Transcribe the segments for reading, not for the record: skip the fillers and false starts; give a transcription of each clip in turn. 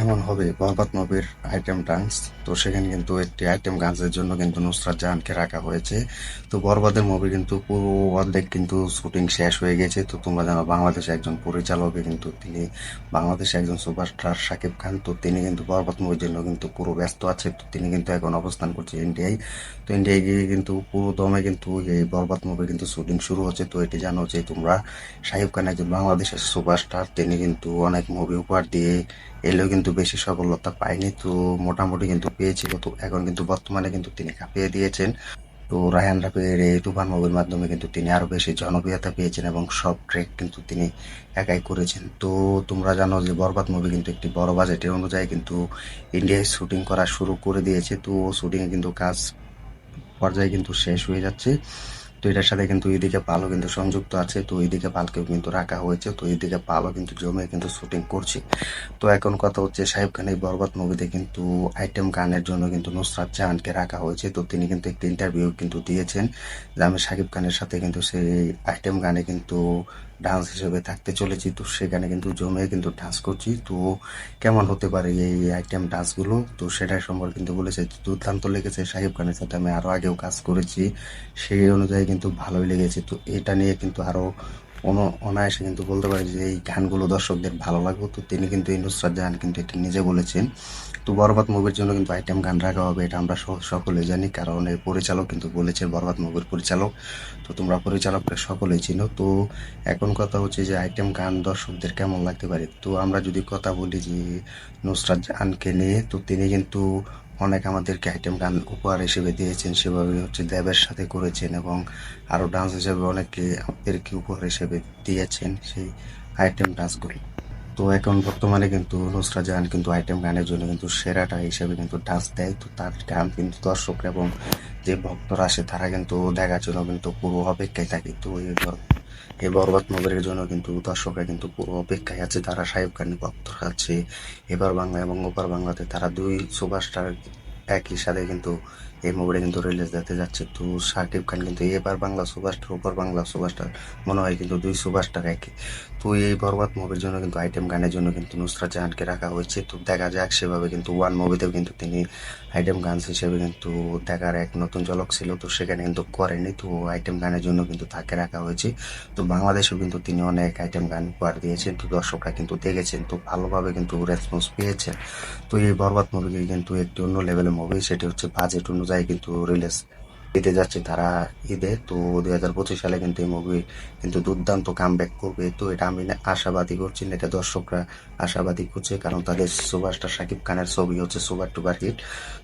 এমন হবে বরবাদ মুভির আইটেম ডান্স। তো সেখানে কিন্তু একটি আইটেম ডান্সের জন্য কিন্তু নুসরাত জাহানকে রাখা হয়েছে। তো বরবাদের মুভি কিন্তু পুরো অর্ধেক কিন্তু শুটিং শেষ হয়ে গেছে। তো তোমরা জানো বাংলাদেশে একজন পরিচালকে কিন্তু তিনি বাংলাদেশে একজন সুপারস্টার শাকিব খান। তো তিনি কিন্তু বরবাদ মুভির জন্য কিন্তু পুরো ব্যস্ত আছে। তো তিনি কিন্তু এখন অবস্থান করছে ইন্ডিয়ায়। তো ইন্ডিয়ায় গিয়ে কিন্তু পুরো দমে কিন্তু এই বরবাদ মুভি কিন্তু শুটিং শুরু হচ্ছে। তো এটি জানো যে তোমরা শাকিব খান একজন বাংলাদেশের সুপারস্টার। তিনি কিন্তু অনেক মুভি উপহার দিয়ে এলেও কিন্তু বেশি সফলতা পায়নি। তো মোটামুটি কিন্তু পেয়েছিল। তো এখন কিন্তু বর্তমানে কিন্তু তিনি কাঁপিয়ে দিয়েছেন। তো রায়হান রাফির এই তুফান মুভির মাধ্যমে কিন্তু তিনি আরো বেশি জনপ্রিয়তা পেয়েছেন এবং সব ট্রেক কিন্তু তিনি একাই করেছেন। তো তোমরা জানো যে বরবাদ মুভি কিন্তু একটি বড় বাজেটের অনুযায়ী কিন্তু ইন্ডিয়ায় শুটিং করা শুরু করে দিয়েছে। তো শুটিং এ কিন্তু কাজ পর্যায়ে কিন্তু শেষ হয়ে যাচ্ছে। তো এটার সাথে কিন্তু এদিকে পালও কিন্তু সংযুক্ত আছে। তো এইদিকে পালকেও কিন্তু রাখা হয়েছে। তো এইদিকে পালও কিন্তু জমে কিন্তু শুটিং করছে। তো এখন কথা হচ্ছে শাহিব খান এই বরবাদ মুভিতে কিন্তু আইটেম গানের জন্য কিন্তু নুসরাত জাহানকে রাখা হয়েছে। তো তিনি কিন্তু একটি ইন্টারভিউ কিন্তু দিয়েছেন যে আমি শাকিব খানের সাথে কিন্তু সেই আইটেম গানে কিন্তু ডান্স হিসেবে থাকতে চলেছি। তো সেখানে কিন্তু জমে কিন্তু ডান্স করছি। তো কেমন হতে পারে এই আইটেম ডান্সগুলো, তো সেটাই সম্পর্কে কিন্তু বলেছে দুর্দান্ত লেগেছে। শাকিব খানের সাথে আমি আরো আগেও কাজ করেছি, সেই অনুযায়ী কিন্তু ভালোই লেগেছে। তো এটা নিয়ে কিন্তু আরো অনায়াসে কিন্তু বলতে পারি যে এই গানগুলো দর্শকদের ভালো লাগবে। তো তিনি কিন্তু এই নুসরাত জাহান কিন্তু এটা নিজে বলেছেন। তো বরবাদ মুভির জন্য কিন্তু আইটেম গান রাখা হবে, এটা আমরা সকলে জানি, কারণ এই পরিচালক কিন্তু বলেছে, বরবাদ মুভির পরিচালক। তো তোমরা পরিচালককে সকলেই চিনো। তো এখন কথা হচ্ছে যে আইটেম গান দর্শকদের কেমন লাগতে পারে। তো আমরা যদি কথা বলি যে নুসরাত জাহানকে নিয়ে, তো তিনি কিন্তু অনেক আমাদেরকে আইটেম গান উপহার হিসেবে দিয়েছেন। সেভাবে হচ্ছে দেবের সাথে করেছেন এবং আরো ডান্স হিসেবে অনেকে আমাদেরকে উপহার হিসেবে দিয়েছেন সেই আইটেম ডান্সগুলো। তো এখন বর্তমানে কিন্তু নুসরাত জাহান কিন্তু আইটেম গানের জন্য কিন্তু সেরাটা হিসেবে কিন্তু ডান্স দেয়। তো তার গান কিন্তু দর্শক এবং যে ভক্তরা আসে তারা কিন্তু দেখার জন্য কিন্তু পুরো অপেক্ষায় থাকে। তো এই বরবাদ মুভির জন্য কিন্তু দর্শকরা কিন্তু পুরো অপেক্ষায় আছে। তারা শাকিব খানের ভক্তরা আছে এবার বাংলা এবং ওপার বাংলাতে, তারা দুই সুপারস্টার একই সাথে কিন্তু এই মুভিটা কিন্তু রিলিজ দিতে যাচ্ছে। তো শাকিব খান কিন্তু এবার বাংলা সুপারস্টার, ওপার বাংলা সুপারস্টার, মনে হয় কিন্তু দুই সুপারস্টার একই। তো এই বরবাদ মুভির জন্য কিন্তু আইটেম গানের জন্য কিন্তু নুসরাত জাহানকে রাখা হয়েছে। তো দেখা যাক, সেভাবে কিন্তু ওয়ান মুভিতেও কিন্তু তিনি আইটেম গান হিসেবে কিন্তু দেখার এক নতুন ঝলক ছিল। তো সেখানে কিন্তু করেনি। তো আইটেম গানের জন্য কিন্তু তাকে রাখা হয়েছে। তো বাংলাদেশেও কিন্তু তিনি অনেক আইটেম গান উপহার দিয়েছেন। তো দর্শকরা কিন্তু দেখেছেন, তো ভালোভাবে কিন্তু রেসপন্স পেয়েছেন। তো এই বরবাদ মুভি কিন্তু একটি অন্য লেভেলের মুভি, সেটি হচ্ছে বাজেট অনুযায়ী কিন্তু রিলিজ দিতে যাচ্ছে তারা ঈদে। তো 2025 সালে কিন্তু এই মুভি কিন্তু দুর্দান্ত কামব্যাক করবে। তো এটা আমি আশাবাদী করছি না, এটা দর্শকরা আশাবাদী করছে, কারণ তাদের সুপারস্টার শাকিব খানের ছবি হচ্ছে সুপার টুপার হিট।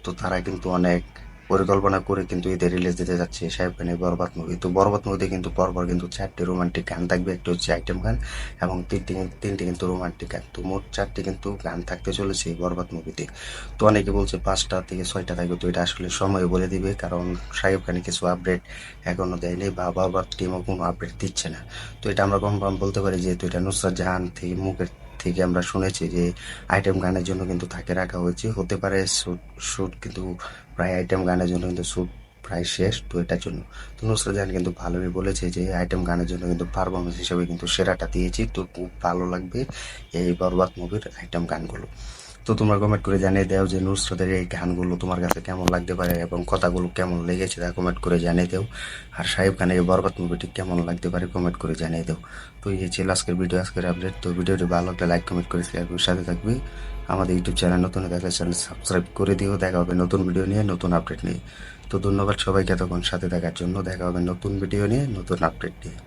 তো তারা কিন্তু অনেক পরিকল্পনা করে কিন্তু ঈদে রিলিজ দিতে যাচ্ছে শাকিব খানের বরবাদ মুভি। তো বরবাদ মুভিতে কিন্তু পরপর কিন্তু 4টি রোমান্টিক গান থাকবে, একটি হচ্ছে আইটেম গান এবং তিনটি কিন্তু রোমান্টিক গান। তো মোট 4টি কিন্তু গান থাকতে চলেছে এই বরবাদ মুভিতে। তো অনেকে বলছে 5টা থেকে 6টা থাকবে। তো এটা আসলে সময় বলে দিবে, কারণ শাকিব খানের কিছু আপডেট এখনো দেয়নি বা বরবাদ টিমও কোনো আপডেট দিচ্ছে না। তো এটা আমরা কনফার্ম বলতে পারি, যেহেতু এটা নুসরাত জাহান থেকে মুখের থেকে আমরা শুনেছি যে আইটেম গানের জন্য কিন্তু তাকে রাখা হয়েছে। হতে পারে শুট শুট কিন্তু প্রায় আইটেম গানের জন্য কিন্তু শুট প্রায় শেষ। তো এটার জন্য তো নুসরাত জাহান কিন্তু ভালোই বলেছে যে আইটেম গানের জন্য কিন্তু পারফরমেন্স হিসেবে কিন্তু সেরাটা দিয়েছি। তো খুব ভালো লাগবে এই বরবাদ মুভির আইটেম গানগুলো। তো তোমরা কমেন্ট করে জানিয়ে দাও যে নুসরাতের এই গানগুলো তোমার কাছে কেমন লাগতে পারে এবং কথাগুলো কেমন লেগেছে তা কমেন্ট করে জানিয়ে দাও। আর শাকিব খানের এই বরবাদ মুভিটি কেমন লাগতে পারে কমেন্ট করে জানিয়ে দাও। তো এই ছিল আজকের ভিডিও, আজকের আপডেট। তো ভিডিওটি ভালো লাগলে লাইক কমেন্ট করে শেয়ার করে সাথে থাকবে। আমাদের ইউটিউব চ্যানেল নতুন হয়ে থাকলে চ্যানেল সাবস্ক্রাইব করে দিও। দেখা হবে নতুন ভিডিও নিয়ে, নতুন আপডেট নিয়ে। তো ধন্যবাদ সবাইকে এতক্ষণ সাথে থাকার জন্য। দেখা হবে নতুন ভিডিও নিয়ে, নতুন আপডেট নিয়ে।